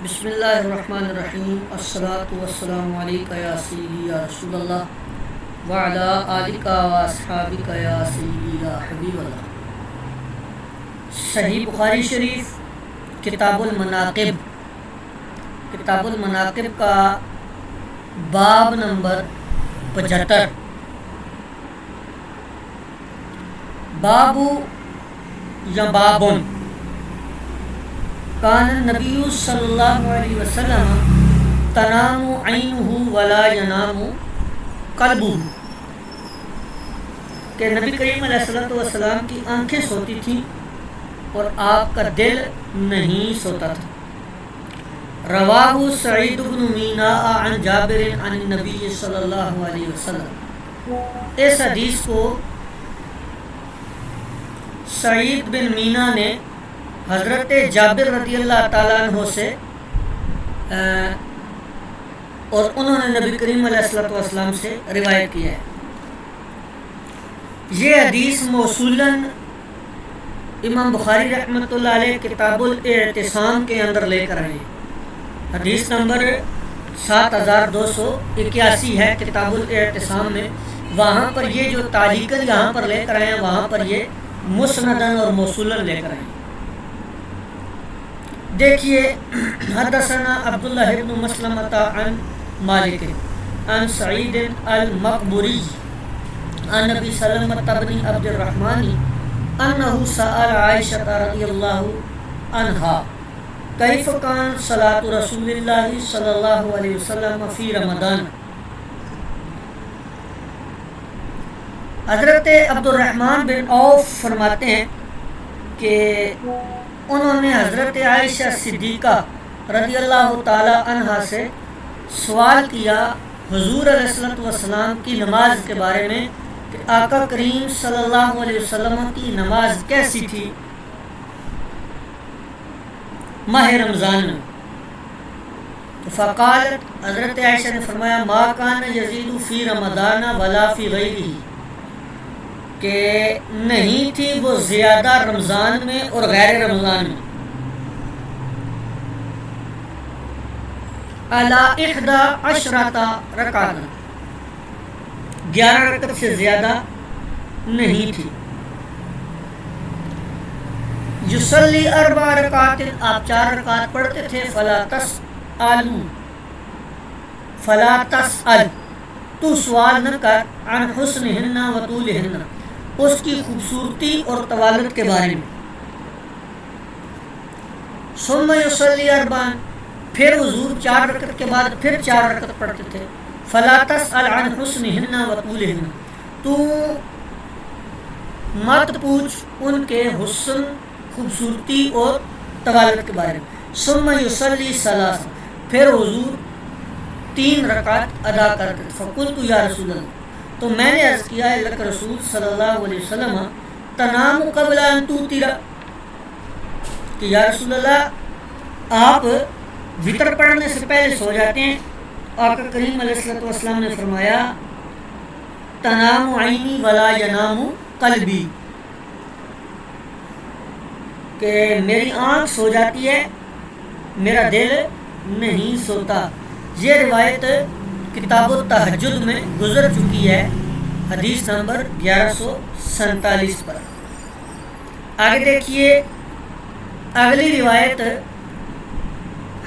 بسم اللہ الرحمن الرحیم الصلاۃ والسلام علیکہ یا سیدی یا رسول اللہ وعلی آلک و اصحابک یا سیدی یا حبیب اللہ۔ صحیح بخاری شریف کتاب المناقب کا باب نمبر 75۔ بابو یا بابن کان النبی صلی اللہ علیہ وسلم تنام عینہ ولا ینام قلبہ، کہ نبی کریم علیہ السلام کی آنکھیں سوتی تھیں اور آپ کا دل نہیں سوتا تھا۔ رواہ سعید بن میناء عن جابر عن النبی صلی اللہ علیہ وسلم۔ اس حدیث کو سعید بن مینا نے حضرت جابر رضی اللہ تعالیٰ عنہ سے اور انہوں نے نبی کریم علیہ السلام سے روایت کیا ہے۔ یہ حدیث موصولاً امام بخاری رحمۃ اللہ علیہ کتاب الاعتصام کے اندر لے کر آئے ہیں۔ حدیث نمبر 7281 ہے کتاب الاعتصام میں۔ وہاں پر یہ جو تعلیقاً یہاں پر لے کر آئے ہیں، وہاں پر یہ مسنداً اور موصولاً لے کر آئے ہیں۔ دیکھیے، حدثنا عبداللہ بن مسلمۃ عن مالک عن سعید المقبری عن ابی سلمۃ بن عبد الرحمن انہ سأل عائشہ رضی اللہ عنہا کیف کان صلاۃ رسول اللہ صلی اللہ علیہ وسلم فی رمضان۔ حضرت عبد الرحمن بن عوف فرماتے ہیں کہ انہوں نے حضرت عائشہ صدیقہ رضی اللہ تعالی عنہا سے سوال کیا حضور علیہ السلام کی نماز کے بارے میں کہ آقا کریم صلی اللہ علیہ وسلم کی نماز کیسی تھی ماہ رمضان میں۔ تو فقالت، حضرت عائشہ نے فرمایا ما کان یزید فی رمضان ولا فی غیرہ، کہ نہیں تھی وہ زیادہ رمضان میں اور غیر رمضان میں۔ علی 11 رکعت، 11 رکعت سے زیادہ نہیں تھی۔ یصلی 4 رکعات، آپ 4 رکعت پڑھتے تھے۔ فلا تسأل، تو سوال نہ کر، عن حسنہن و طولہن، اس کی خوبصورتی اور طوالت کے بارے میں۔ ثم یصلی 4، پھر حضور 4 رکعت کے بعد پھر 4 رکعت پڑھتے تھے۔ فلا تسأل عن حسنہن و طولہن، تو مت پوچھ ان کے حسن، خوبصورتی اور طوالت کے بارے میں۔ ثم یصلی 3، پھر حضور 3 رکعت ادا کرتے تھے۔ فقلت یا رسول اللہ، تو میں نے عرض کیا اللہ کے رسول صلی اللہ علیہ وسلم تنام قبل ان توتر، کہ یا رسول اللہ آپ وطر پڑھنے سے پہلے سو جاتے ہیں۔ آقا کریم علیہ السلام نے فرمایا تنام عینی ولا ینام قلبی، کہ میری آنکھ سو جاتی ہے، میرا دل نہیں سوتا۔ یہ روایت کتاب التہجد میں گزر چکی ہے، حدیث نمبر 1147 پر۔ آگے دیکھیے اگلی روایت،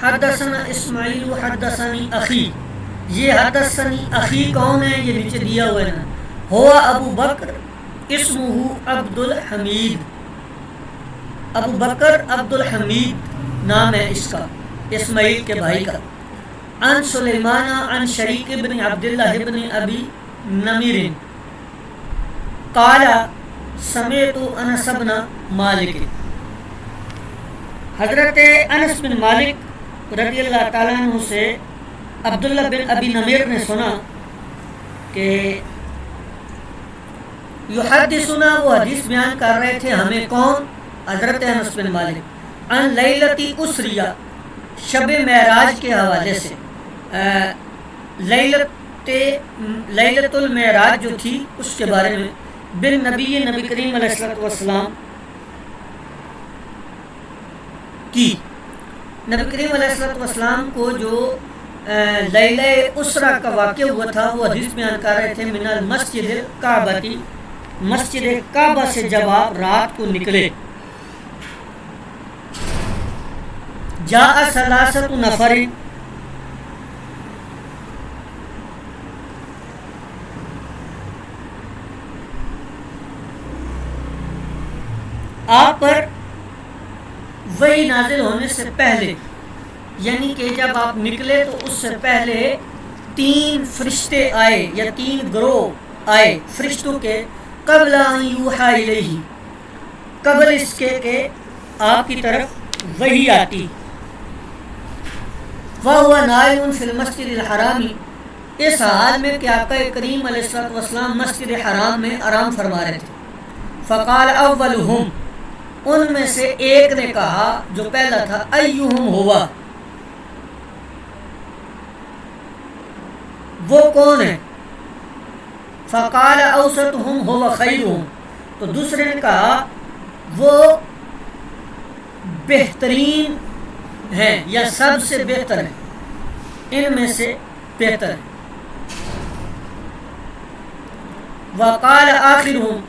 حدثنا اسماعیل حدثنی اخی۔ یہ حدثنی اخی کون ہے؟ یہ نیچے دیا ہوا ہے نا، ہوا ابو بکر اسمہ عبد الحمید، ابو بکر عبد الحمید نام ہے اس کا، اسماعیل کے بھائی کا۔ عن سلیمان عن شریک بن عبداللہ بن ابی نمیر قال سمعت انس بن مالک، حضرت انس بن مالک رضی اللہ تعالیٰ عنہ سے عبداللہ بن ابی نمیر نے سنا کہ یحدثنا، وہ حدیث بیان کر رہے تھے ہمیں، کون؟ حضرت انس بن مالک، عن لیلۃ اسریہ، شب معراج کے حوالے سے۔ لیلۃ المعراج جو تھی اس کے بارے میں، بن نبی کریم علیہ السلام کی، نبی کریم علیہ الصلوۃ والسلام کو جو لیلہ اسرا کا واقعہ ہوا تھا وہ حدیث بیان کر رہے تھے، من المسجد الکعبۃ، مسجد کعبہ سے جب آپ رات کو نکلے، جاء ثلاثۃ نفر، آپ پر وحی نازل ہونے سے پہلے، یعنی کہ جب آپ نکلے تو اس سے پہلے 3 فرشتے آئے یا 3 گروہ آئے فرشتوں کے، قبل ان یوحی الیہ، قبل اس کے کہ آپ کی طرف وحی آتی، وَهُوَ نَائِمٌ فِي الْمَسْجِدِ الْحَرَامِ، اس حال میں کہ آقا کریم علیہ الصلوۃ والسلام مسجد حرام میں آرام فرما رہے تھے، فقال اولہم، ان میں سے ایک نے کہا جو پہلا تھا، ایہم ہوا، وہ کون ہے؟ فقال اوسطہم ہوا خیرہم، تو دوسرے نے کہا وہ بہترین ہے یا سب سے بہتر ہے، ان میں سے بہتر ہے۔ وقال آخرہم،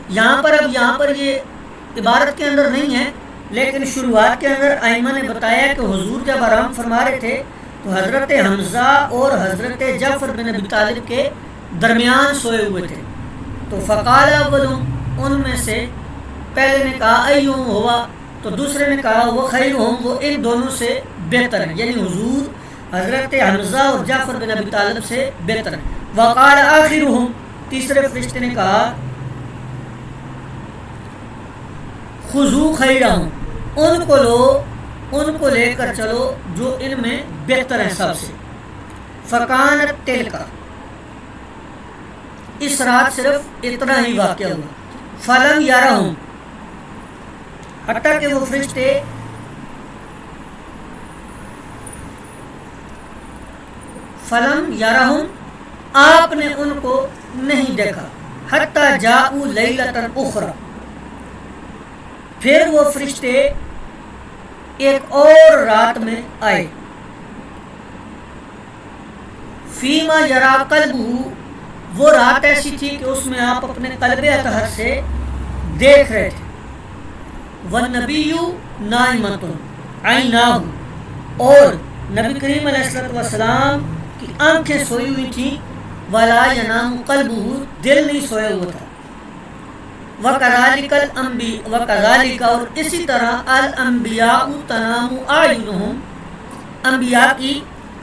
یہاں پر یہ عبارت کے اندر نہیں ہے، لیکن شروعات کے اندر ائمہ نے بتایا کہ حضور جب آرام فرما رہے تھے تو حضرت حمزہ اور حضرت جعفر بن ابی طالب کے درمیان سوئے ہوئے تھے، تو فقال اولہم، ان میں سے پہلے نے کہا ایہم ہوا، تو دوسرے نے کہا وہ خیرہم، وہ ان دونوں سے بہتر ہے، یعنی حضور حضرت حمزہ اور جعفر بن ابی طالب سے بہتر ہے۔ وقال آخرہم، تیسرے فرشتے نے کہا خذوا خیرہم، ان کو لے کر چلو جو ان میں بہتر ہے سب سے۔ فکانت تلک، اس رات صرف اتنا ہی واقعہ ہوا، فلم یرہم، حتیٰ کہ وہ فرشتے فلم یرہم، آپ نے ان کو نہیں دیکھا، حتیٰ جاءوا لیلۃ اخری، پھر وہ فرشتے ایک اور رات میں آئے، فیما یرا قلبہ، وہ رات ایسی تھی کہ اس میں آپ اپنے قلب اطہر سے دیکھ رہے تھے، والنبی نائمۃ عیناہ، اور نبی کریم علیہ الصلوۃ والسلام کی آنکھیں سوئی ہوئی تھیں، ولا ینام قلبہ، دل نہیں سویا ہوا تھا، وَكَذَلِكَ الْأَنْبِيَاءُ، وَكَذَلِكَ، اور اسی طرح الْأَنْبِيَاءُ تَنَامُ أَعْيُنُهُمْ، انبیاء کی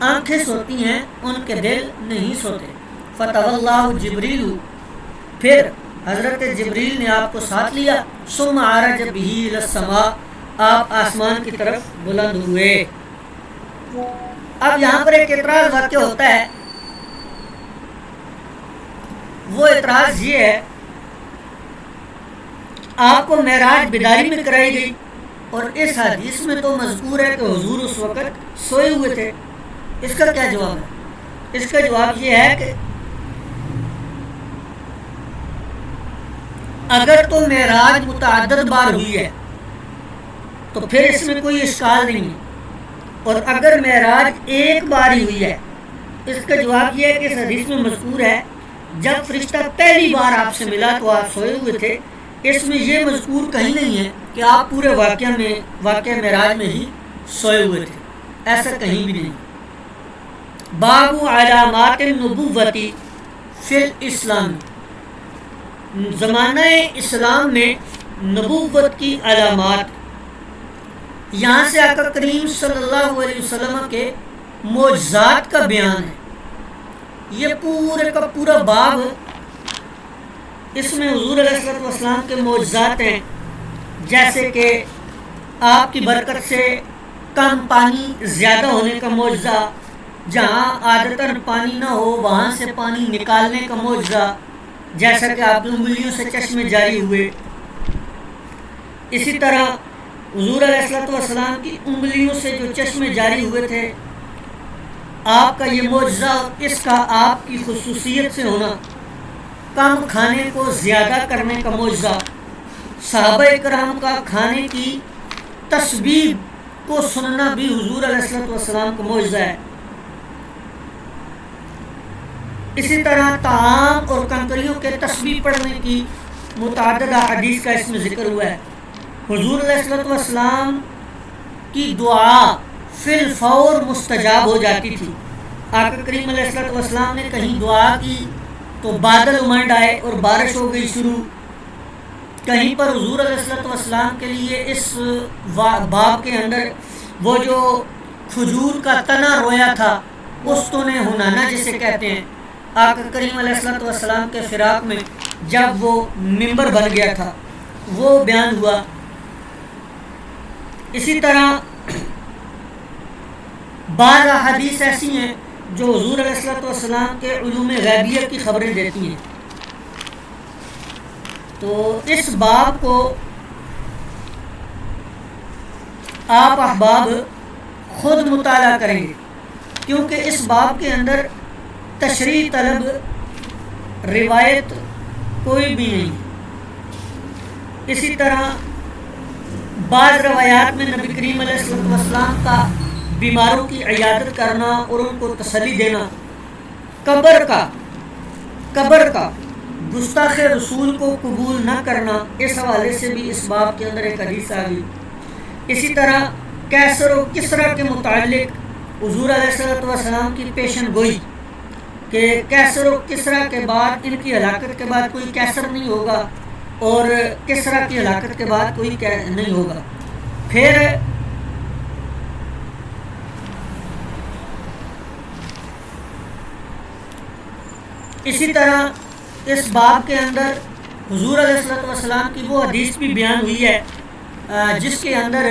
آنکھیں سوتی ہیں، ان کے دل نہیں سوتے۔ فَتَوَلَّاهُ جِبْرِيلُ، پھر حضرت جبریل نے آپ کو ساتھ لیا، ثُمَّ عَرَجَ بِهِ إِلَى السَّمَاءِ، آپ آسمان کی طرف بلند ہوئے۔ اب یہاں پر ایک اعتراض واقع ہوتا ہے، وہ اعتراض یہ ہے، آپ کو معراج بیداری میں کرائی گئی، اور اس حدیث میں تو مذکور ہے کہ حضور اس وقت سوئے ہوئے تھے، اس کا کیا جواب ہے؟ اس کا جواب یہ ہے کہ اگر تو معراج متعدد بار ہوئی ہے تو پھر اس میں کوئی اشکال نہیں ہے، اور اگر معراج ایک بار ہی ہوئی ہے، اس کا جواب یہ ہے کہ اس حدیث میں مذکور ہے جب فرشتہ پہلی بار آپ سے ملا تو آپ سوئے ہوئے تھے، اس میں یہ مذکور کہیں نہیں ہے کہ آپ پورے واقعہ معراج میں ہی سوئے ہوئے تھے، ایسا کہیں بھی نہیں۔ باب علامات النبوۃ فی الاسلام، زمانہ اسلام میں نبوت کی علامات، یہاں سے آقا کریم صلی اللہ علیہ وسلم کے معجزات کا بیان ہے، یہ پورے کا پورا باب، اس میں حضور علیہ السلام کے معجزات ہیں، جیسے کہ آپ کی برکت سے کم پانی زیادہ ہونے کا معجزہ، جہاں عادتاً پانی نہ ہو وہاں سے پانی نکالنے کا معجزہ، جیسا کہ آپ کی انگلیوں سے چشمے جاری ہوئے، اسی طرح حضور علیہ السلام کی انگلیوں سے جو چشمے جاری ہوئے تھے، آپ کا یہ معجزہ، اس کا آپ کی خصوصیت سے ہونا، کم کھانے کو زیادہ کرنے کا معجزہ، صحابہ کرام کا کھانے کی تسبیح کو سننا بھی حضور علیہ السلام کو معجزہ ہے۔ اسی طرح طعام اور کنکریوں کے تسبیح پڑھنے کی متعدد حدیث کا اس میں ذکر ہوا ہے۔ حضور علیہ السلام کی دعا فی الفور مستجاب ہو جاتی تھی۔ آقا کریم علیہ السلام نے کہیں دعا کی تو بادل امنڈ آئے اور بارش ہو گئی شروع۔ کہیں پر حضور علیہ السلام کے لیے اس باب کے اندر وہ جو کھجور کا تنا رویا تھا، استون ہنانا جسے کہتے ہیں، آقا کریم علیہ السلام کے فراق میں جب وہ ممبر بن گیا تھا، وہ بیان ہوا۔ اسی طرح بعض احادیث ایسی ہیں جو حضور علیہ السلام کے علوم غیبیہ کی خبریں دیتی ہیں۔ تو اس باب کو آپ احباب خود مطالعہ کریں گے، کیونکہ اس باب کے اندر تشریح طلب روایت کوئی بھی نہیں۔ اسی طرح بعض روایات میں نبی کریم علیہ السلام کا بیماروں کی عیادت کرنا اور ان کو تسلی دینا، قبر کا گستاخ رسول کو قبول نہ کرنا، اس حوالے سے بھی اس باب کے اندر ایک حدیث آ گئی۔ اسی طرح کیسر و کسرا کے متعلق حضور علیہ السلام کی پیشن گوئی کہ کیسر و کسرا کے بعد، ان کی ہلاکت کے بعد کوئی کیسر نہیں ہوگا اور کسرا کی ہلاکت کے بعد کوئی نہیں ہوگا۔ پھر اسی طرح اس باب کے اندر حضور علیہ السلام کی وہ حدیث بھی بیان ہوئی ہے جس کے اندر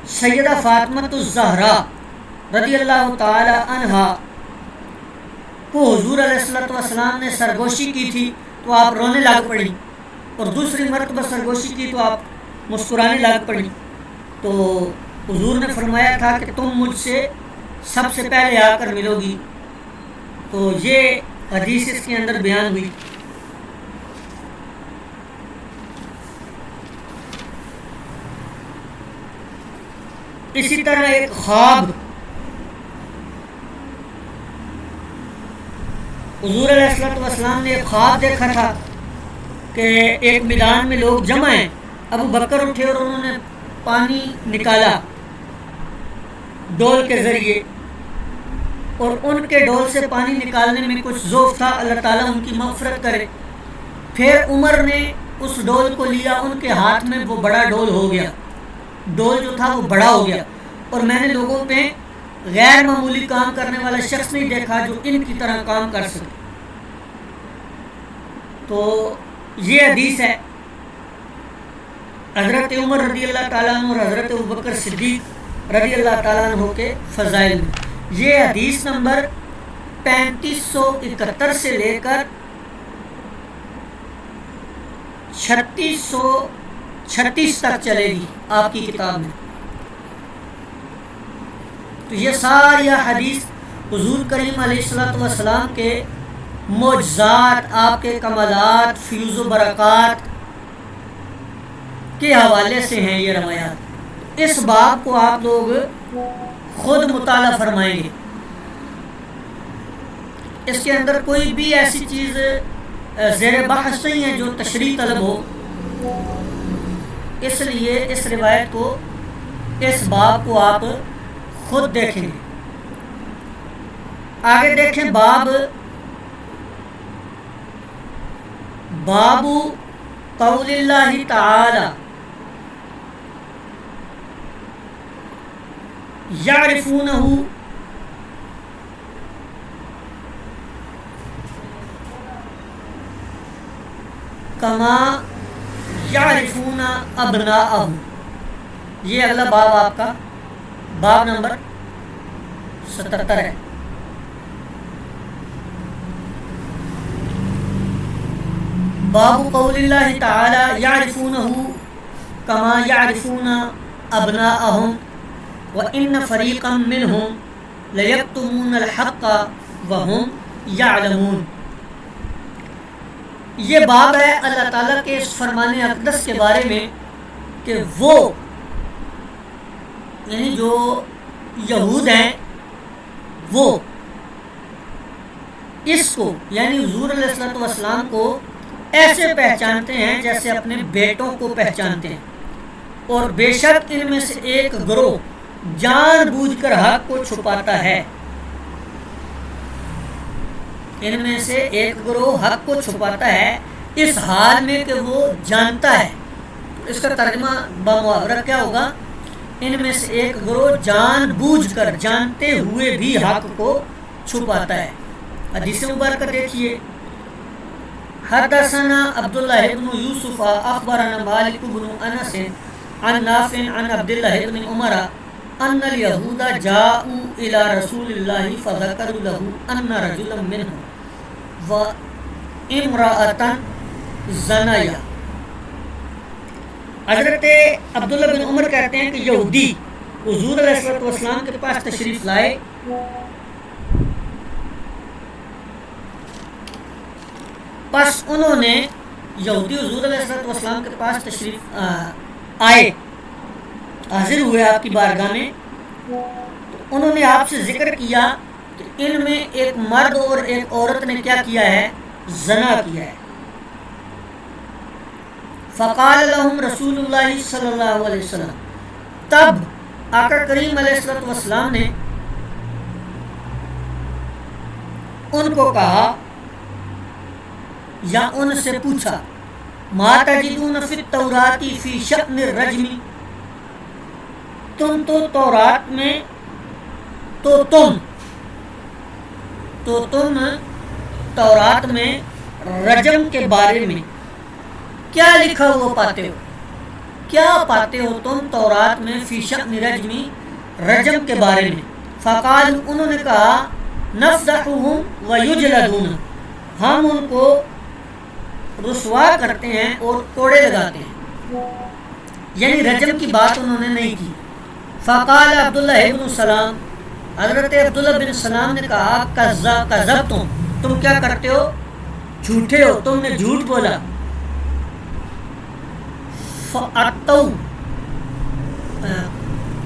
سیدہ فاطمہ الزہرا رضی اللہ تعالی عنہا کو حضور علیہ السلام نے سرگوشی کی تھی تو آپ رونے لگ پڑی، اور دوسری مرتبہ سرگوشی کی تو آپ مسکرانے لگ پڑی۔ تو حضور نے فرمایا تھا کہ تم مجھ سے سب سے پہلے آ کر ملو گی۔ تو یہ حدیث اس کے اندر بیان ہوئی۔ اسی طرح ایک خواب حضور علیہ السلام نے ایک خواب دیکھا تھا کہ ایک میدان میں لوگ جمع ہیں، ابو بکر اٹھے اور انہوں نے پانی نکالا ڈول کے ذریعے، اور ان کے ڈول سے پانی نکالنے میں کچھ ذوف تھا، اللہ تعالیٰ ان کی مغفرت کرے۔ پھر عمر نے اس ڈول کو لیا، ان کے ہاتھ میں وہ بڑا ڈول ہو گیا، ڈول جو تھا وہ بڑا ہو گیا، اور میں نے لوگوں پہ غیر معمولی کام کرنے والا شخص نہیں دیکھا جو ان کی طرح کام کر سکے۔ تو یہ حدیث ہے حضرت عمر رضی اللہ تعالیٰ عنہ اور حضرت ابوبکر صدیق رضی اللہ تعالیٰ عنہ کے فضائل میں۔ یہ حدیث نمبر 3571 سے لے کر 3636 تک چلے گی آپ کی کتاب میں۔ تو یہ ساری حدیث حضور کریم علیہ السلام کے معجزات، آپ کے کمالات، فیوز و برکات کے حوالے سے ہیں یہ روایات۔ اس باب کو آپ لوگ خود مطالعہ فرمائیں گے، اس کے اندر کوئی بھی ایسی چیز زیر بحث نہیں ہے جو تشریح طلب ہو، اس لیے اس روایت کو، اس باب کو آپ خود دیکھیں گے۔ آگے دیکھیں باب قول اللہ تعالی یعرفونہ کما یعرفون ابناءہم۔ یہ اگلا باب آپ کا باب نمبر 77 ہے۔ باب قول اللہ تعالی یعرفونہ کما یعرفون ابناءہم وَإِنَّ فَرِيقًا مِّنْهُمْ لَيَكْتُمُونَ الْحَقَّ وَهُمْ يَعْلَمُونَ۔ یہ باب ہے اللہ تعالیٰ کے اس فرمان اقدس کے بارے میں کہ وہ یعنی جو یہود ہیں وہ اس کو یعنی حضور علیہ الصلوۃ والسلام کو ایسے پہچانتے ہیں جیسے اپنے بیٹوں کو پہچانتے ہیں، اور بے شک ان میں سے ایک گروہ جان بوجھ کر حق کو چھپاتا ہے، ان میں سے ایک گروہ حق کو چھپاتا ہے اس حال میں کہ وہ جانتا ہے۔ اس کا ترجمہ بمحاورہ کیا ہوگا؟ ان میں سے ایک گروہ جان بوجھ کر جانتے ہوئے بھی حق کو چھپاتا ہے۔ حدیث مبارکہ دیکھیے، حدثنا عبداللہ بن یوسف اخبرنا مالک بن انس عن نافع عن عبداللہ بن عمر ان الیہود جاءوا الى رسول اللہ فذکروا له ان رجلا منهم وامرأة زنیا۔ حضرت عبداللہ بن عمر کہتے ہیں کہ یہودی حضور علیہ السلام کے پاس تشریف لائے، پس انہوں نے یہودی حضور علیہ السلام کے پاس تشریف آئے، حاضر ہوئے آپ کی بارگاہ میں، تو انہوں نے آپ سے ذکر کیا کہ ان میں ایک مرد اور ایک عورت نے کیا کیا ہے؟ زنا کیا ہے۔ فقال لهم رسول اللہ صلی اللہ علیہ وسلم، تب آقا کریم علیہ السلام نے ان کو کہا یا ان سے پوچھا، ما تجدون فی التوراۃ فی شأن الرجم، تم تو تورات میں تم تورات میں رجم کے بارے میں کیا لکھا ہوا پاتے ہو؟ کیا پاتے ہو تم تورات میں فی شأن رجمی، رجم کے بارے میں؟ فقال، انہوں نے کہا، نفضحهم ویجلدون، ہم ان کو رسوا کرتے ہیں اور کوڑے لگاتے ہیں، یعنی رجم کی بات انہوں نے نہیں کی۔ فقال عبداللہ بن سلام، حضرت عبداللہ بن سلام نے کہا، کذبتم، تم کیا کرتے ہو؟ جھوٹے ہو، تم نے جھوٹ بولا۔ فأتوا،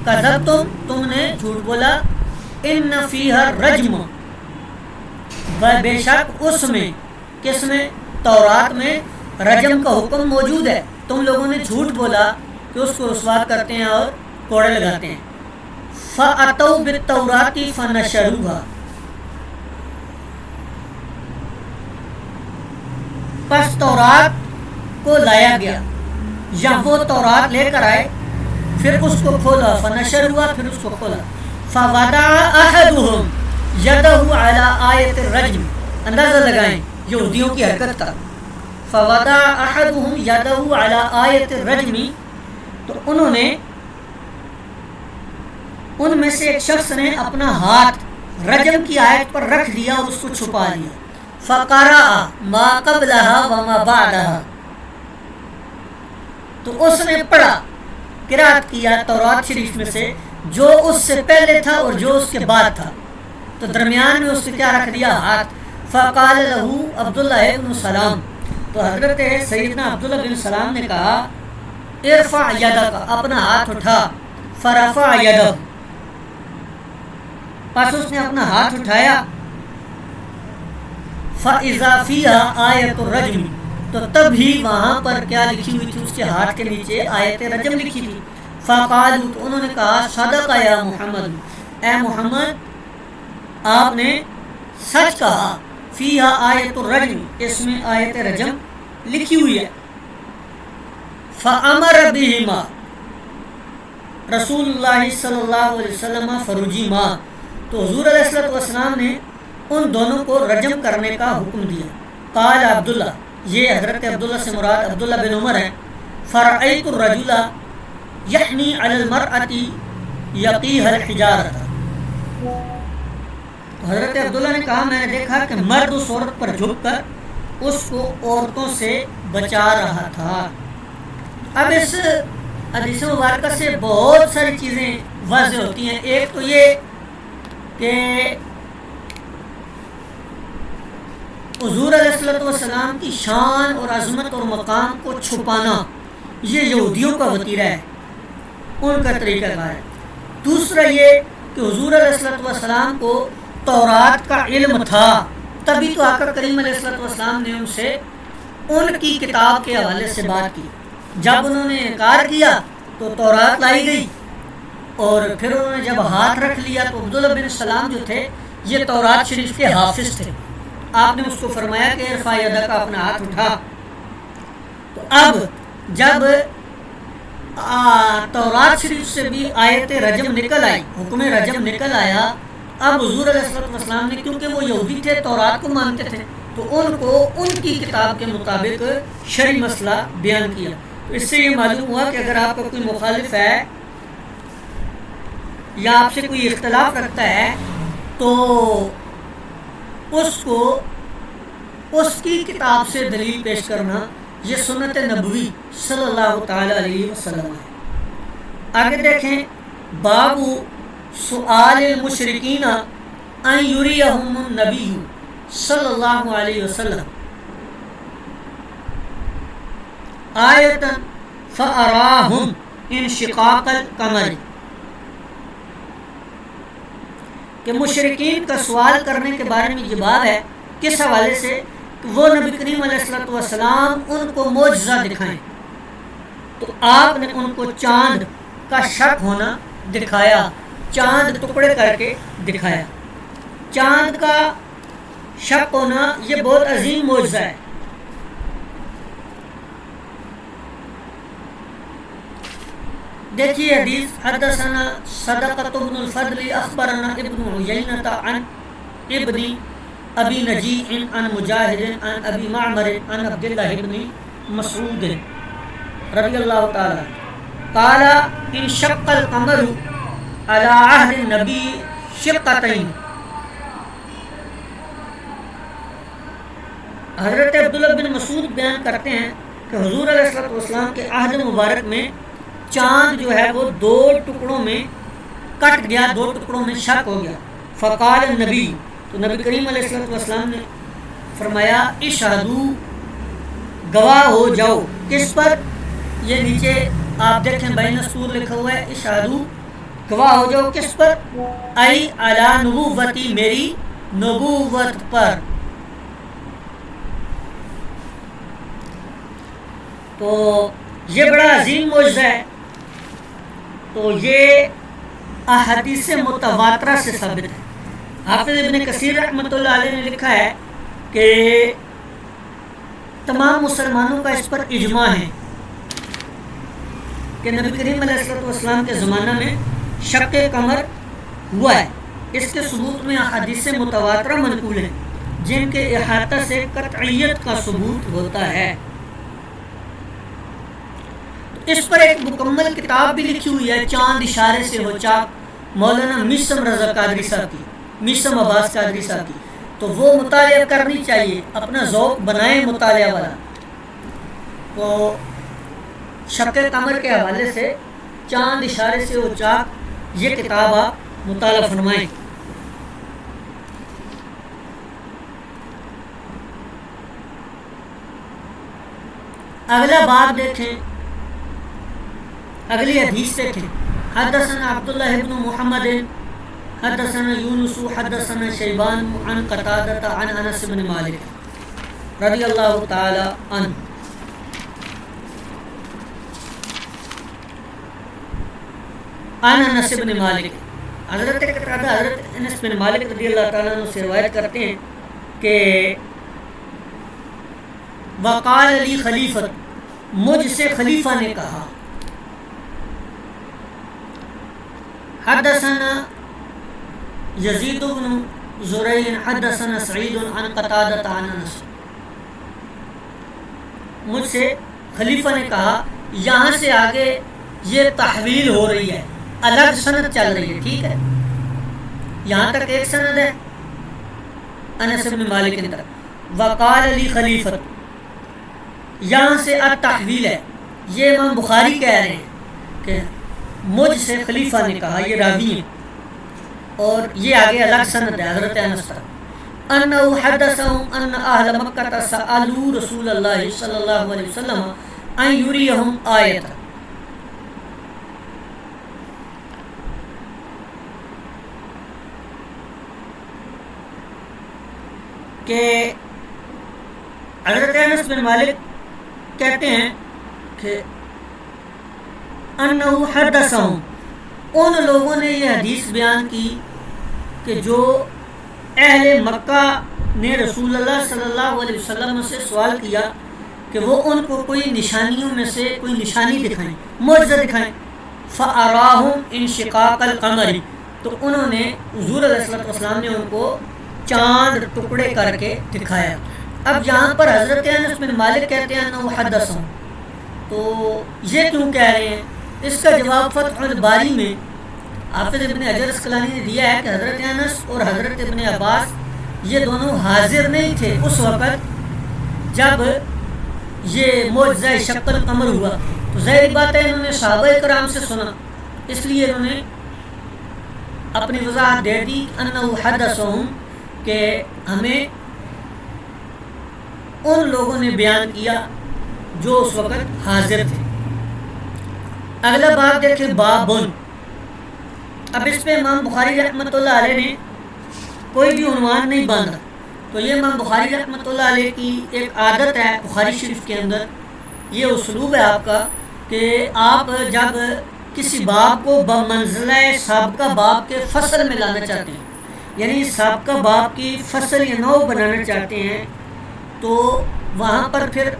کذبتم، تم نے جھوٹ بولا، ان فیہا الرجم، بے شک اس میں، کس میں؟ تورات میں رجم کا حکم موجود ہے، تم لوگوں نے جھوٹ بولا کہ اس کو رسوا کرتے ہیں اور کوڑے لگاتے ہیں۔ فأتوا بالتوراۃ فنشروها، پس تورات کو لایا گیا، یا وہ تورات لے کر آئے، پھر اس کو کھولا، فنشروها، پھر اس کو کھولا۔ فوضع احدهم يده على آیۃ الرجم، اندازہ لگائیں یہودیوں کی حرکت کا۔ فوضع احدهم يده على آیۃ الرجم، تو انہوں نے، ان میں سے ایک شخص نے اپنا ہاتھ رجم کی آیت پر رکھ دیا اور اس کو چھپا لیا۔ فقرأ ما قبلها وما بعدها، تو اس نے پڑھا، قرأت کیا تورات شریف میں سے جو اس سے پہلے تھا اور جو اس کے بعد تھا، تو درمیان میں اس نے کیا رکھ دیا؟ ہاتھ۔ فقال له عبداللہ بن سلام، تو حضرت سیدنا عبداللہ بن سلام نے کہا، ارفع یدک، اپنا ہاتھ اٹھا۔ فرفع یدہ، پس اس نے اپنا ہاتھ اٹھایا۔ فاذا فیہا آیۃ الرجم، تو تب ہی وہاں پر کیا لکھی ہوئی تھی؟ اس کے ہاتھ کے نیچے آیت رجم لکھی تھی۔ فقالوا، تو انہوں نے کہا، صدق یا محمد، اے محمد آپ نے سچ کہا، فیہا آیت الرجم، اس میں آیت رجم لکھی ہوئی ہے۔ فامر بہما رسول اللہ صلی اللہ علیہ وسلم فرجما، تو حضور علیہ السلام نے ان دونوں کو رجم کرنے کا حکم دیا۔ قال عبداللہ، یہ حضرت عبداللہ سے مراد عبداللہ بن عمر ہے۔ فرأیت الرجل یحنی علی المرأة یقیها الحجارۃ، حضرت عبداللہ نے کہا، میں نے دیکھا کہ مرد اس عورت پر جھک کر اس کو عورتوں سے بچا رہا تھا۔ اب اس حدیث مبارکہ سے بہت ساری چیزیں واضح ہوتی ہیں۔ ایک تو یہ کہ حضور علیہ السلام کی شان اور عظمت اور مقام کو چھپانا یہ یہودیوں کا وتیرہ ہے، ان کا طریقہ کار ہے۔ دوسرا یہ کہ حضور علیہ السلام کو تورات کا علم تھا، تبھی تو آقا کریم علیہ السلام نے ان سے ان کی کتاب کے حوالے سے بات کی۔ جب انہوں نے انکار کیا تو تورات لائی گئی، اور پھر انہوں نے جب ہاتھ رکھ لیا تو عبداللہ بن سلام جو تھے یہ تورات شریف کے حافظ تھے۔ آپ نے اس کو فرمایا کہ ارفع یدک، اپنا ہاتھ اٹھا۔ تو اب جب تورات شریف سے بھی آیت رجم نکل آئی، حکم رجم نکل آیا، اب حضور علیہ السلام نے، کیونکہ وہ یہودی تھے، تورات کو مانتے تھے، تو ان کو ان کی کتاب کے مطابق شرعی مسئلہ بیان کیا۔ تو اس سے یہ معلوم ہوا کہ اگر آپ کا کوئی مخالف ہے یا آپ سے کوئی اختلاف رکھتا ہے تو اس کو اس کی کتاب سے دلیل پیش کرنا یہ سنت نبوی صلی اللہ تعالی علیہ وسلم ہے۔ آگے دیکھیں، باب سؤال المشرکین ان یریہم النبی صلی اللہ علیہ وسلم آیتا فاراہم انشقاق القمر، کہ مشرکین کا سوال کرنے کے بارے میں یہ بات ہے، کس حوالے سے کہ وہ نبی کریم علیہ السلام ان کو معجزہ دکھائیں، تو آپ نے ان کو چاند کا شک ہونا دکھایا، چاند ٹکڑے کر کے دکھایا۔ چاند کا شک ہونا یہ بہت عظیم معجزہ ہے۔ دیکھیے حدیث، حدثنا صدقۃ بن الفضل اخبرنا ابن عیینۃ عن ابن ابی نجیع عن مجاہد عن ابی معمر عن عبداللہ بن مسعود رضی اللہ تعالی قال انشق القمر علی عہد النبی شقتین۔ حضرت عبداللہ بن مسعود بیان کرتے ہیں کہ حضور علیہ السلام کے عہد مبارک میں چاند جو ہے وہ دو ٹکڑوں میں کٹ گیا، دو ٹکڑوں میں شک ہو گیا۔ فقال النبی، تو نبی کریم علیہ السلام نے فرمایا اشہدو، گواہ ہو جاؤ، کس پر؟ یہ نیچے آپ دیکھیں بین السطور لکھا ہوا ہے، اشہدو، گواہ ہو جاؤ، کس پر؟ ای علی نبوتی، میری نبوت پر۔ تو یہ بڑا عظیم معجزہ ہے۔ تو یہ احادیث متواترہ سے ثابت ہے۔ حافظ ابن کثیر رحمۃ اللہ علیہ نے لکھا ہے کہ تمام مسلمانوں کا اس پر اجماع ہے کہ نبی کریم علیہ السلام کے زمانہ میں شق قمر ہوا ہے۔ اس کے ثبوت میں احادیث متواترہ منقول ہیں جن کے احاطہ سے قطعیت کا ثبوت ہوتا ہے۔ اس پر ایک مکمل کتاب بھی لکھی ہوئی ہے، چاند اشارے سے ہو چاک، مولانا میثم رضا قادری صاحب کی، میثم عباس قادری صاحب کی۔ تو وہ مطالعہ کرنی چاہیے، اپنا ذوق بنائیں مطالعہ والا۔ تو شق قمر کے حوالے سے چاند اشارے سے ہو چاک، یہ کتاب آپ مطالعہ فرمائیں۔ اگلا باب دیکھیں، اگلی حدیث دیکھیں۔ حدثنا عبداللہ بن محمد حدثنا یونس حدثنا شیبان عن قتادہ عن انس بن مالک رضی اللہ تعالی عنہ عن انس بن مالک، حضرت قتادہ حضرت انس بن مالک رضی اللہ تعالیٰ عنہ سے روایت کرتے ہیں کہ وقال علی خلیفت، مجھ سے خلیفہ نے کہا، حدثنا یزید بن زریع حدثنا سعید عن قتادہ عن انس، مجھ سے خلیفہ نے کہا، یہاں سے آگے یہ تحویل ہو رہی ہے، الگ سند چل رہی ہے، ٹھیک ہے، یہاں تک ایک سند ہے انس بن مالک کی طرف، وقال علی خلیفت، یہاں سے التحویل ہے، یہ امام بخاری کہہ رہے ہیں کہ مجھ سے خلیفہ نے کہا، یہ راوی ہیں، اور یہ آگے الگ سند ہے حضرت انس طرف، انہ حدثهم ان اہل مکہ سألوا رسول اللہ صلی اللہ علیہ وسلم ان یریہم آیت، کہ حضرت انس بن مالک کہتے ہیں کہ انہو حدثہم، ان لوگوں نے یہ حدیث بیان کی کہ جو اہل مکہ نے رسول اللہ صلی اللہ علیہ وسلم سے سوال کیا کہ وہ ان کو کوئی نشانیوں میں سے کوئی نشانی دکھائیں، معجزہ دکھائیں، فَأَرَاهُمْ انشقاق القمر، تو انہوں نے حضور علیہ السلام نے ان کو چاند ٹکڑے کر کے دکھایا۔ اب یہاں پر حضرت انس بن مالک کہتے ہیں انہو حدثہم، تو یہ کیوں کہہ رہے ہیں؟ اس کا جواب فتح الباری میں حافظ ابن حجر اسقلانی نے دیا ہے کہ حضرت انس اور حضرت ابن عباس یہ دونوں حاضر نہیں تھے اس وقت جب یہ معجزہ شق القمر ہوا، تو ظاہری بات ہے انہوں نے صحابہ کرام سے سنا، اس لیے انہوں نے اپنی وضاحت دے دی انہو حدثہم کہ ہمیں ان لوگوں نے بیان کیا جو اس وقت حاضر تھے۔ اگلا باب دیکھیں، بابن۔ اب اس پہ امام بخاری رحمۃ اللہ علیہ نے کوئی بھی عنوان نہیں باندھا، تو یہ امام بخاری رحمۃ اللہ علیہ کی ایک عادت ہے بخاری شریف کے اندر، یہ اسلوب ہے آپ کا کہ آپ جب کسی باب کو بمنزلہ سابقہ باب کے فصل میں لانا چاہتے ہیں، یعنی سابقہ باب کی فصل یا نو بنانا چاہتے ہیں، تو وہاں پر پھر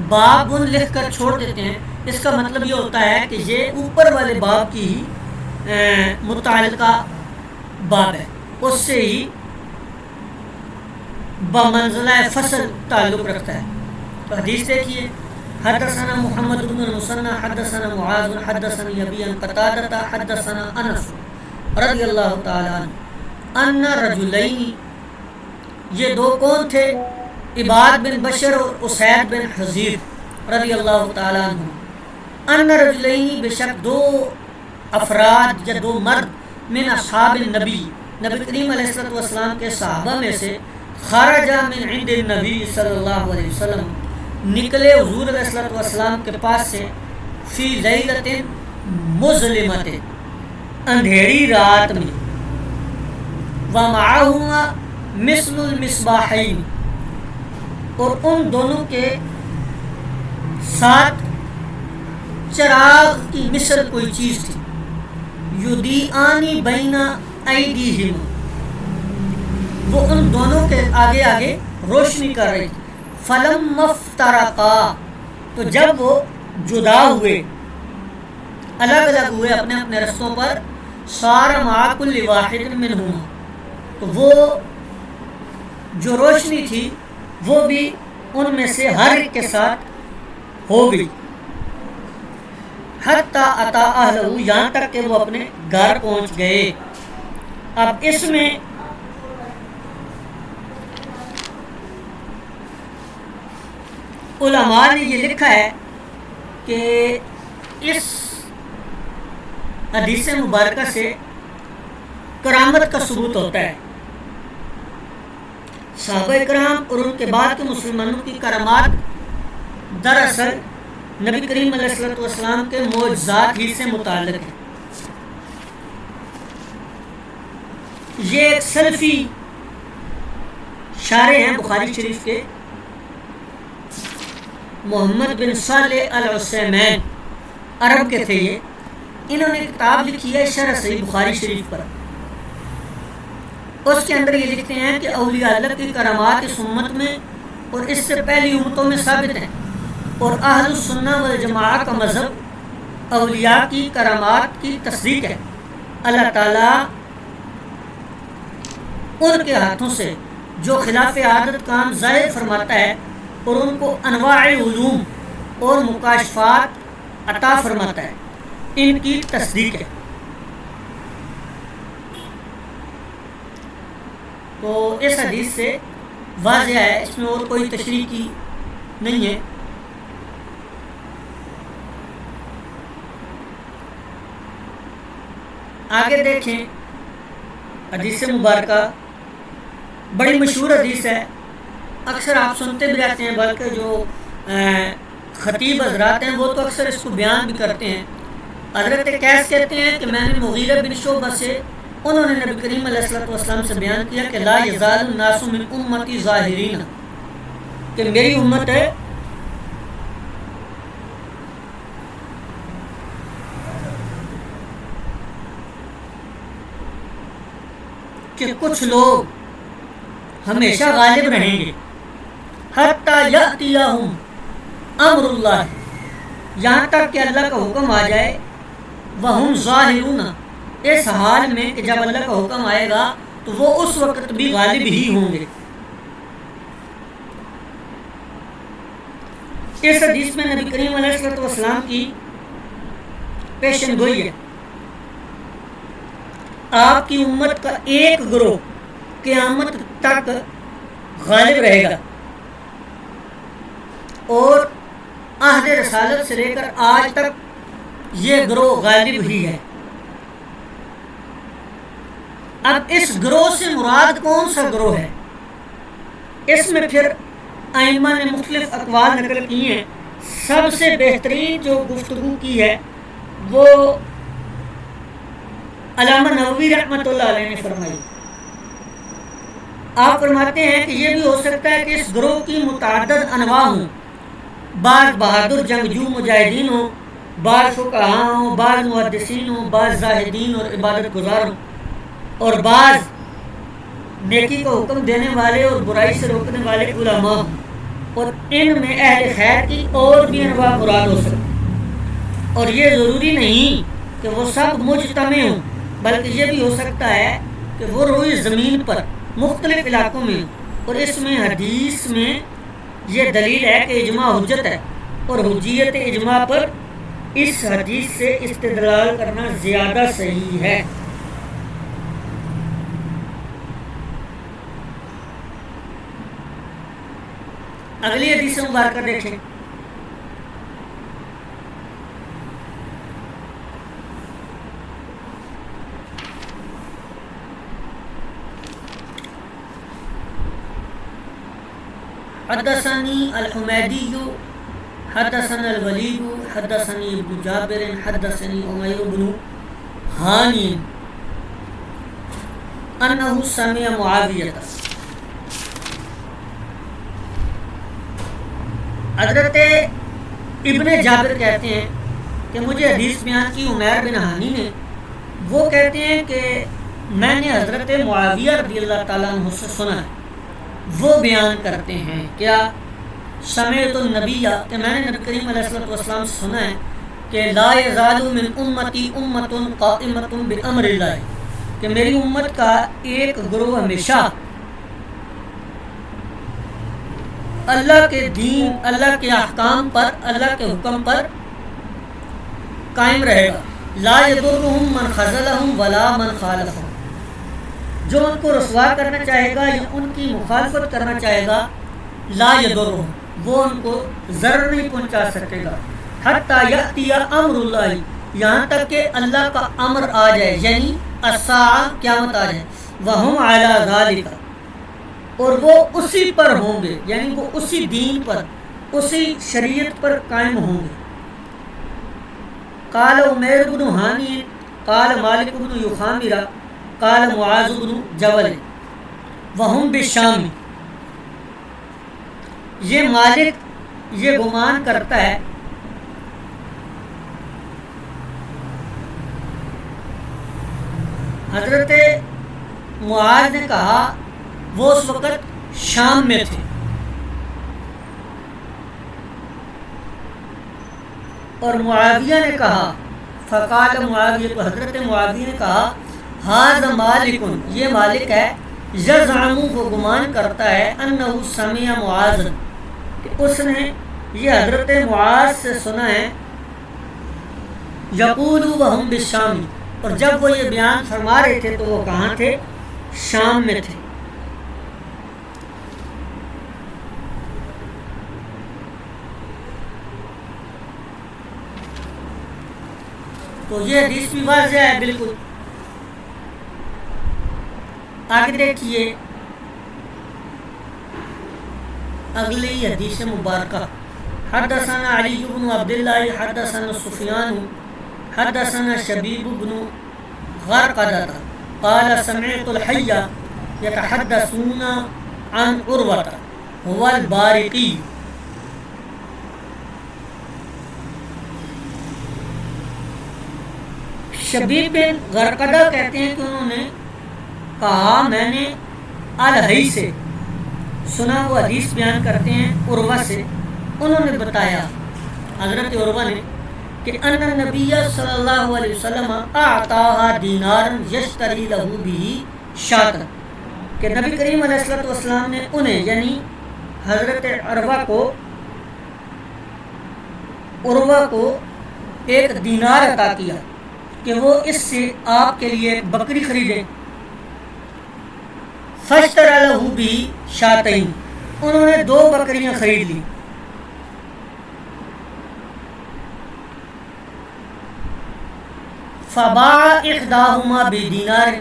باب لکھ کر چھوڑ دیتے ہیں۔ اس کا مطلب یہ ہوتا ہے کہ یہ اوپر والے باب کی ہی متعلقہ باب ہے، اس سے ہی بمنزلہ فصل تعلق رکھتا ہے۔ تو حدیث دیکھیے، حدثنا محمد بن المثنى حدثنا معاذ حدثني ابي عن قتادة حدثنا انس رضی اللہ تعالی عنہ ان رجلین، یہ دو کون تھے؟ عباد بن بشر اور اسید بن حضیر رضی اللہ تعالی عنہ۔ ان رجلین، بے شک دو افراد یا دو مرد، من اصحاب النبی، نبی کریم علیہ السلام کے صحابہ میں سے، خرج من عند النبی صلی اللہ علیہ وسلم، نکلے حضور علیہ السلام کے پاس سے، فی لیلۃ مظلمۃ، اندھیری رات میں، ومعہما مثل المصباحین، اور ان دونوں کے ساتھ چراغ کی مثل کوئی چیز تھی، یضیئان بین ایدیہما، وہ ان دونوں کے آگے آگے روشنی کر رہی تھی۔ فلما افترقا، تو جب وہ جدا ہوئے، الگ الگ ہوئے اپنے اپنے رستوں پر، صار مع کل واحد منہما، تو وہ جو روشنی تھی وہ بھی ان میں سے ہر ایک کے ساتھ ہو گئی، حتی اتا اہلہ، یہاں تک کہ وہ اپنے گھر پہنچ گئے۔ اب اس میں علماء نے یہ لکھا ہے کہ اس حدیث مبارکہ سے کرامت کا ثبوت ہوتا ہے۔ صحابہ کرام اور ان کے بعد کے مسلمانوں کی کرامات دراصل نبی کریم علیہ السلام کے معجزات ہی سے متعلق ہے۔ یہ ایک سلفی شارح ہیں بخاری شریف کے، محمد بن صالح العثیمین، عرب کے تھے یہ، انہوں نے کتاب لکھی ہے شرح صحیح بخاری شریف پر۔ اس کے اندر یہ لکھتے ہیں کہ اولیاء اللہ کی کرامات اس امت میں اور اس سے پہلی امتوں میں ثابت ہیں، اور اہل السنہ والجماعہ کا مذہب اولیاء کی کرامات کی تصدیق ہے۔ اللہ تعالیٰ ان کے ہاتھوں سے جو خلاف عادت کام ظاہر فرماتا ہے اور ان کو انواع علوم اور مکاشفات عطا فرماتا ہے، ان کی تصدیق ہے۔ تو اس حدیث سے واضح ہے، اس میں اور کوئی تشریح کی نہیں ہے۔ آگے دیکھیں حدیث مبارکہ، بڑی مشہور حدیث ہے، اکثر آپ سنتے بھی رہتے ہیں، بلکہ جو خطیب حضرات ہیں وہ تو اکثر اس کو بیان بھی کرتے ہیں۔ حضرت قیس کہتے ہیں کہ میں نے مغیرہ بن شعبہ سے انہوں نے نبی کریم علیہ الصلوۃ والسلام سے بیان کیا کہ لا یزال الناس من امتی ظاہرین، کہ میری امت ہے کہ کچھ لوگ ہمیشہ غالب رہیں گے، حتیٰ یأتیہم امر اللہ، یہاں تک کہ اللہ کا حکم آ جائے، وہم ظاہرون، اس حال میں کہ جب اللہ کا حکم آئے گا تو وہ اس وقت بھی غالب ہی ہوں گے۔ اس حدیث میں نبی کریم علیہ الصلوۃ والسلام کی پیشن گوئی ہے، آپ کی امت کا ایک گروہ قیامت تک غالب رہے گا، اور عہد رسالت سے لے کر آج تک یہ گروہ غالب ہی ہے۔ اب اس گروہ سے مراد کون سا گروہ ہے؟ اس میں پھر ائمہ نے مختلف اقوال نقل کی ہیں۔ سب سے بہترین جو گفتگو کی ہے وہ علامہ نووی رحمۃ اللہ علیہ نے فرمائی۔ آپ فرماتے ہیں کہ یہ بھی ہو سکتا ہے کہ اس گروہ کی متعدد انواع ہوں، بعض بہادر جنگجو مجاہدین ہوں، بعض فقہاء ہوں، بعض محدثین ہوں، بعض زاہدین اور عبادت گزار ہوں، اور بعض نیکی کو حکم دینے والے اور برائی سے روکنے والے علماء ہوں، اور ان میں اہل خیر کی اور بھی انواع مراد ہو سکتی، اور یہ ضروری نہیں کہ وہ سب مجتمع ہوں، بلکہ یہ بھی ہو سکتا ہے کہ وہ روئی زمین پر مختلف علاقوں میں، اور اس میں حدیث میں یہ دلیل ہے کہ اجماع حجت ہے، اور حجیت اجماع پر اس حدیث سے استدلال کرنا زیادہ صحیح ہے۔ اگلی حدیث مبارکہ دیکھیں۔ حدثني الحميدي حدثنا الوليد حدثني ابن جابر حدثني أمير بن هاني أنه سمع معاوية۔ حضرت ابن جابر کہتے ہیں کہ مجھے حدیث بیان کی عمیر بن ہانی نے، وہ کہتے ہیں کہ میں نے حضرت معاویہ رضی اللہ تعالیٰ عنہ سے سنا ہے، وہ بیان کرتے ہیں کیا؟ سمعت النبی، کہ میں نے نبی کریم علیہ الصلوۃ والسلام سے سنا ہے کہ لا یزال من امتی امت قائمۃ بامر اللہ، کہ میری امت کا ایک گروہ ہمیشہ اللہ کے دین، اللہ کے احکام پر، اللہ کے حکم پر قائم رہے گا۔ لا یضرهم من خذلهم ولا من خالفهم، جو ان کو رسوا کرنا چاہے گا یا ان کی مخالفت کرنا چاہے گا، لا یضرهم، وہ ان کو ضرر نہیں پہنچا سکے گا، حتی یأتی امر اللہ، یہاں تک کہ اللہ کا امر آ جائے، یعنی الساعہ، قیامت آ جائے، وہم علی ذالک، اور وہ اسی پر ہوں گے، یعنی وہ اسی دین پر، اسی شریعت پر قائم ہوں گے۔ قال عمیر بن ہانی قال مالک بن یخامرہ قال معاذ بن جبل وہم بالشام، یہ مالک یہ گمان کرتا ہے حضرت معاذ نے کہا، وہ اس وقت شام میں تھے، اور معاویہ نے کہا، فقال معاویہ، تو حضرت معاویہ نے کہا، ھذا مالک، یہ مالک ہے، یزعم، وہ گمان کرتا ہے، انہ سمع معاذ، کہ اس نے یہ حضرت معاذ سے سنا ہے، یقول وہم بالشام، اور جب وہ یہ بیان فرما رہے تھے تو وہ کہاں تھے؟ شام میں تھے۔ تو یہ حدیث بھی واضح ہے بالکل۔ آگے دیکھیے اگلی حدیث مبارکہ۔ حدثنا علی بن عبداللہ حدثنا سفیان حدثنا شبیب بن غرقدہ قال سمعت الحي يتحدثون عن عروة هو البارقي. شبیب بن غرقدہ کہتے ہیں کہ انہوں نے کہا میں نے الحی سے سنا، وہ حدیث بیان کرتے ہیں عروہ سے. انہوں نے بتایا حضرت عروہ نے کہ ان النبی صلی اللہ علیہ وسلم اعطاها دینارا یشتری لہ بہ شاۃ، کہ نبی کریم علیہ السلام نے انہیں یعنی حضرت عروہ کو ایک دینار عطا کیا کہ وہ اس سے آپ کے لیے ایک بکری خریدے. فاشترى له بہ شاتین، انہوں نے 2 بکریاں خرید لی. فباع احداہما بدینار،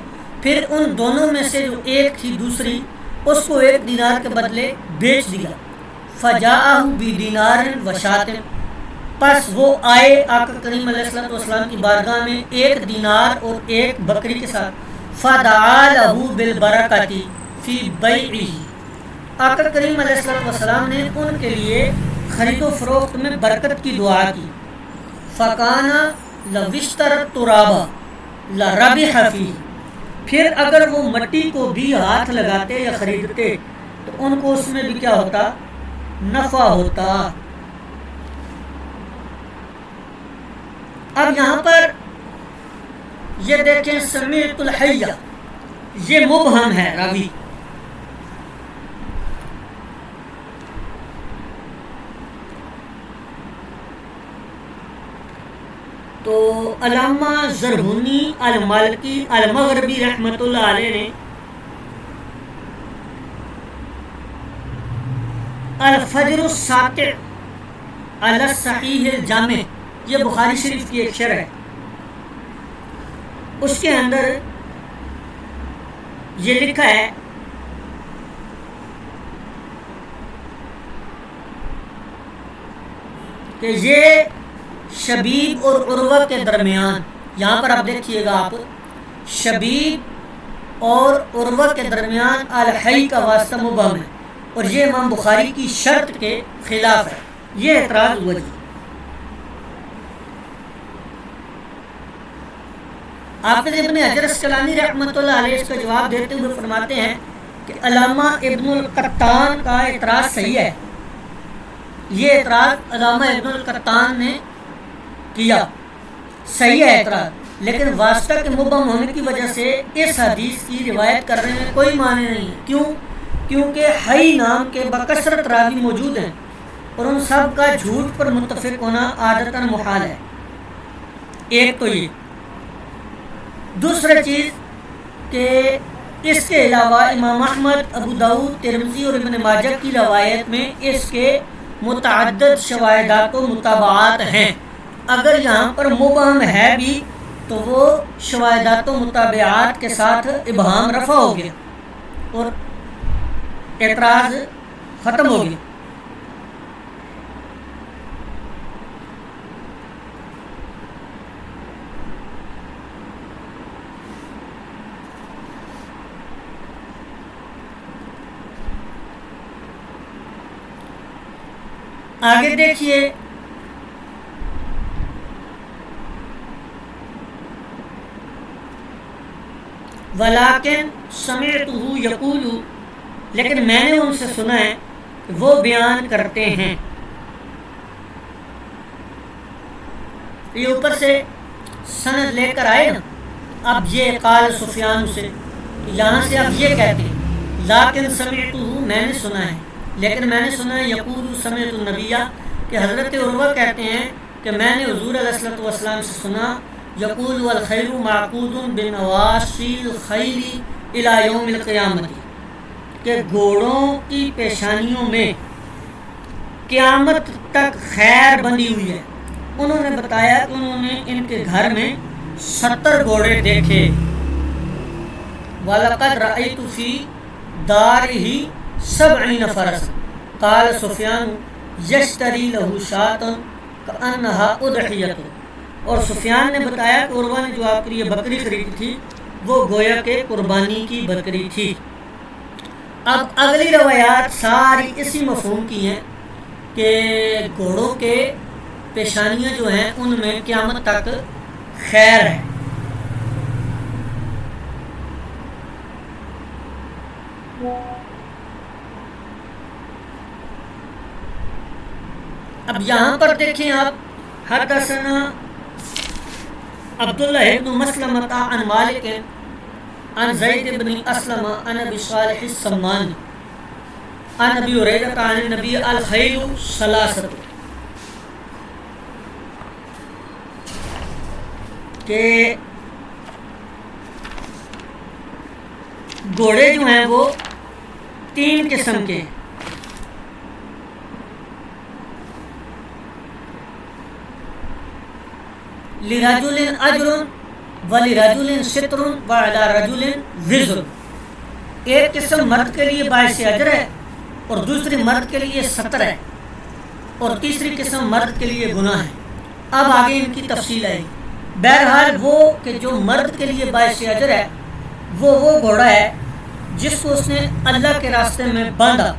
پھر ان دونوں میں سے جو ایک تھی دوسری اس کو 1 دینار کے بدلے بیچ دیا. فجاءہ بدینار وشاۃ، پس وہ آئے آقا کریم علیہ السلام کی بارگاہ میں 1 دینار اور 1 بکری کے ساتھ. فدعا لہ بالبرکۃ فی بیعہ، آقا کریم علیہ السلام نے ان کے لیے خرید و فروخت میں برکت کی دعا کی. فکان لو اشتری التراب لربح فیہ، پھر اگر وہ مٹی کو بھی ہاتھ لگاتے یا خریدتے تو ان کو اس میں بھی کیا ہوتا؟ نفع ہوتا. اب یہاں پر یہ دیکھیں سمعت الحی، یہ مبہم ہے راوی. تو علامہ زرہونی المالکی المغربی رحمۃ اللہ علیہ نے الفجر الساطع علی الصحیح الجامع، یہ بخاری شریف کی ایک شرح ہے، اس کے اندر یہ لکھا ہے کہ یہ شبیب اور عروہ کے درمیان، یہاں پر آپ دیکھیے گا، آپ شبیب اور عروہ کے درمیان الحی کا واسطہ مبہم ہے اور یہ امام بخاری کی شرط کے خلاف ہے. یہ اعتراض ہوا جی. حافظ ابن حجر اسقلانی رحمۃ اللہ علیہ اس کا جواب دیتے ہوئے فرماتے ہیں کہ علامہ ابن القطان کا اعتراض صحیح ہے. یہ اعتراض علامہ ابن القطان نے کیا، صحیح ہے اعتراض، لیکن واسطہ کے مبہم ہونے کی وجہ سے اس حدیث کی روایت کرنے میں کوئی معنی نہیں ہے. کیوں؟ کیونکہ حی نام کے بکثرت راوی موجود ہیں اور ان سب کا جھوٹ پر متفق ہونا عادتاً محال ہے. ایک تو یہ. دوسرا چیز کہ اس کے علاوہ امام احمد، ابو داؤد، ترمذی اور ابن ماجہ کی روایت میں اس کے متعدد شواہدات و متابعات ہیں. اگر یہاں پر مبہم ہے بھی تو وہ شواہدات و متابعات کے ساتھ ابہام رفع ہو گیا اور اعتراض ختم ہو گیا. آگے دیکھیے وَلَٰكِن سَمِعْتُهُ يَقُولُ، لیکن میں نے ان سے سنا ہے کہ وہ بیان کرتے ہیں. یہ اوپر سے سند لے کر آئے نا. اب یہ قال سفیان سے، یہاں سے اب یہ کہتے ہیں لیکن سمعتہ، میں نے سنا ہے، لیکن میں نے سنا ہے یقول سمعت النبی، کہ حضرت عروہ کہتے ہیں کہ میں نے حضور علیہ السلام سے سنا یقول والخیل معقود بنواصی الخیل الی یوم القیامت، کہ گھوڑوں کی پیشانیوں میں قیامت تک خیر بندھی ہوئی ہے. انہوں نے بتایا کہ انہوں نے ان کے گھر میں 70 گھوڑے دیکھے. وَلَقَدْ رَأَيْتُ فِي دَارِهِ 70 فَرَسًا قال سفیان یشتری لہ شاۃ کأنہا اضحیۃ. اور سفیان نے بتایا کہ عروہ نے جو آپ کے لیے بکری خریدی تھی وہ گویا کہ قربانی کی بکری تھی۔ اب اگلی روایات ساری اسی مفہوم کی ہیں کہ گھوڑوں کے پیشانیاں جو ہیں ان میں قیامت تک خیر ہے۔ اب یہاں پر دیکھیں آپ، حدثنا عبداللہ بن مسلمۃ عن مالک عن زید بن اسلم عن ابی صالح السمان عن ابی ہریرہ عن النبی الخیل ثلاثۃ، کہ گھوڑے جو ہیں وہ 3 قسم کے، لرجل اجر ولرجل ستر وعلی رجل وزر۔ ایک قسم مرد کے لیے باعث اجر ہے اور دوسری مرد کے لیے ستر ہے اور تیسری قسم مرد کے لیے گناہ ہے۔ اب آگے ان کی تفصیل ہے۔ بہرحال وہ کہ جو مرد کے لیے باعث اجر ہے وہ گھوڑا ہے جس کو اس نے اللہ کے راستے میں باندھا،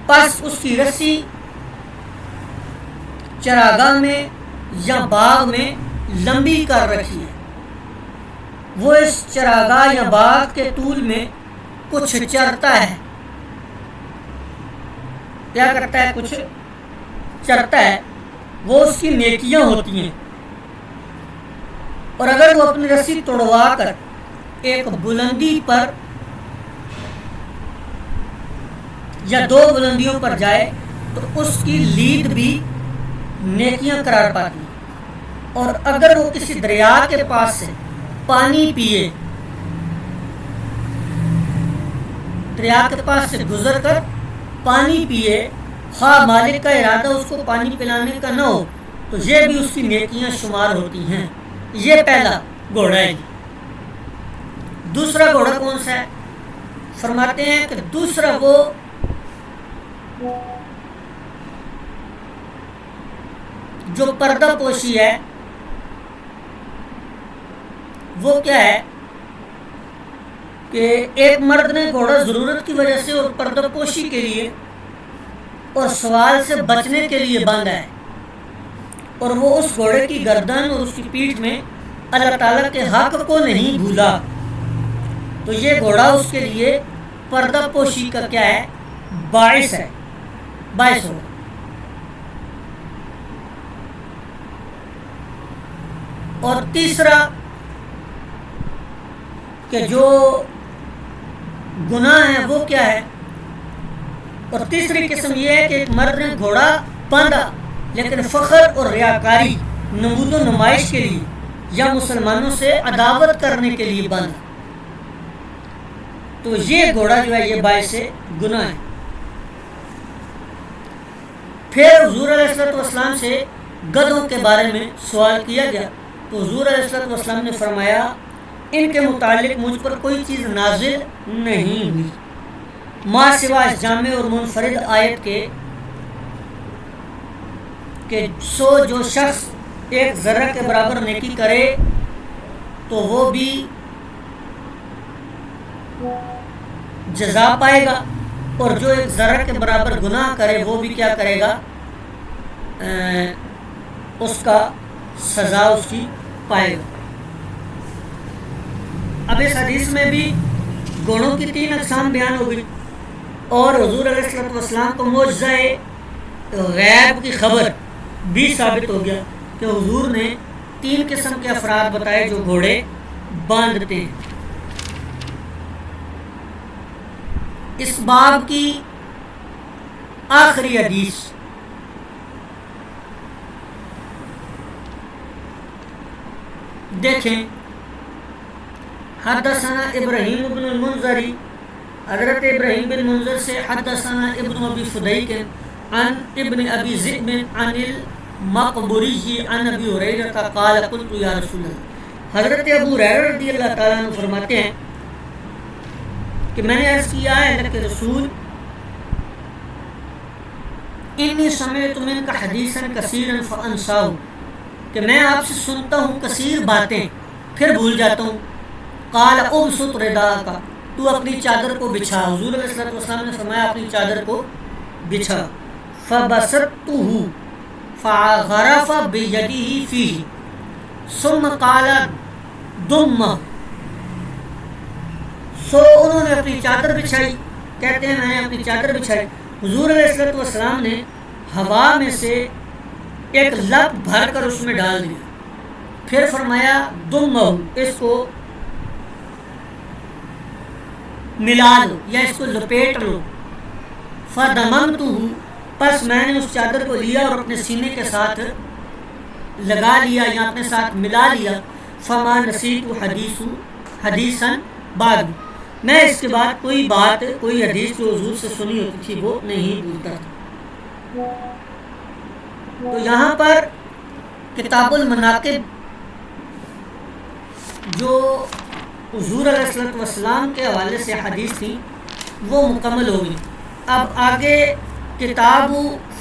پس اس کی رسی چراگاہ میں یا باغ میں لمبی کر رکھی ہے، وہ اس چراگاہ یا باغ کے طول میں کچھ چرتا ہے، کیا کرتا ہے؟ کچھ چرتا ہے، وہ اس کی نیکیاں ہوتی ہیں۔ اور اگر وہ اپنی رسی توڑوا کر ایک بلندی پر یا 2 بلندیوں پر جائے تو اس کی لید بھی نیکیاں قرار پاتی ہیں۔ اور اگر وہ کسی دریا کے پاس سے پانی پیے، دریا کے پاس سے گزر کر پانی پیے، خواہ مالک کا ارادہ اس کو پانی پلانے کا نہ ہو، تو یہ بھی اس کی نیکیاں شمار ہوتی ہیں۔ یہ پہلا گھوڑا ہے۔ دوسرا گھوڑا کون سا ہے؟ فرماتے ہیں کہ دوسرا وہ جو پردہ پوشی ہے، وہ کیا ہے کہ ایک مرد نے گھوڑا ضرورت کی وجہ سے اور پردہ پوشی کے لیے اور سوال سے بچنے کے لیے باندھا ہے، اور وہ اس گھوڑے کی گردن اور اس کی پیٹھ میں اللہ تعالیٰ کے حق کو نہیں بھولا، تو یہ گھوڑا اس کے لیے پردہ پوشی کا کیا ہے؟ باعث ہے، باعث ہو۔ اور تیسرا کہ جو گناہ ہے وہ کیا ہے؟ اور تیسری قسم یہ ہے کہ ایک مرد نے گھوڑا باندھا لیکن فخر اور ریاکاری، نمود و نمائش کے لیے یا مسلمانوں سے عداوت کرنے کے لیے باندھا، تو یہ گھوڑا جو ہے یہ باعث گناہ ہے۔ پھر حضور علیہ السلام سے گدھوں کے بارے میں سوال کیا گیا تو حضور علیہ السلام نے فرمایا ان کے متعلق مجھ پر کوئی چیز نازل نہیں ہوئی ما سوا جامع اور منفرد آیت کے کہ سو جو شخص ایک ذرہ کے برابر نیکی کرے تو وہ بھی جزا پائے گا، اور جو ایک ذرہ کے برابر گناہ کرے وہ بھی کیا کرے گا؟ اس کا سزا اس کی پائے گا۔ اب اس حدیث میں بھی گھوڑوں کی 3 اقسام بیان ہو گئی، اور حضور علیہ السلام کو معجزہ غیب کی خبر بھی ثابت ہو گیا کہ حضور نے 3 قسم کے افراد بتائے جو گھوڑے باندھتے ہیں۔ اس باب کی آخری حدیث دیکھیں، حدثنا ابراہیم بن المنذری، حضرت ابراہیم بن منذر سے حدثنا ابن ابی فدیک عن ابن ابی ذئب عن المقبوری عن ابی ہریرہ قال قلت یا رسول اللہ، حضرت ابو ہریرہ رضی اللہ تعالیٰ عنہ فرماتے ہیں کہ میں نے عرض کیا ہے اللہ کے رسول، انی سمعت منک حدیثا کثیرا فانساہ، کہ میں آپ سے سنتا ہوں کثیر باتیں پھر بھول جاتا ہوں، قال ابسط رداءک، تو اپنی چادر کو بچھا. حضور علیہ السلام نے فرمایا اپنی چادر کو بچھا. فبسطته فغرف بیدہ فیہ ثم قال ضمہ. سو انہوں نے اپنی چادر بچھائی، کہتے ہیں میں نے اپنی چادر بچھائی. حضور علیہ السلام نے ہوا میں سے ایک لپ بھر کر اس میں ڈال دیا. پھر فرمایا ضمہ، اس کو ملا لو یا اس کو لپیٹ لو. فضممتہ، پس میں نے اس چادر کو لیا اور اپنے سینے کے ساتھ لگا لیا یا اپنے ساتھ ملا لیا. فما نسیت حدیثا بعد، میں اس کے بعد کوئی بات کوئی حدیث جو حضور سے سنی ہوتی تھی وہ نہیں بھولتا تھا. تو یہاں پر کتاب المناقب جو حضور علیہ السلام کے حوالے سے حدیث تھی وہ مکمل ہوگی. اب آگے کتاب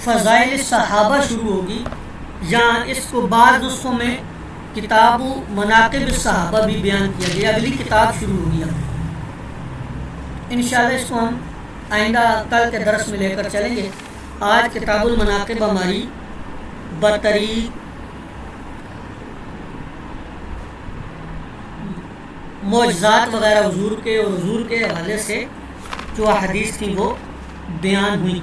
فضائل الصحابہ شروع ہوگی، یا اس کو بعض نسخوں میں کتاب مناقب الصحابہ بھی بیان کیا گیا. اگلی کتاب شروع ہوگی. انشاءاللہ اس کو ہم آئندہ کل کے درس میں لے کر چلیں گے. آج کتاب المناقب ہماری بطریق معجزات وغیرہ حضور کے اور حضور کے حوالے سے جو احادیث تھیں وہ بیان ہوئی.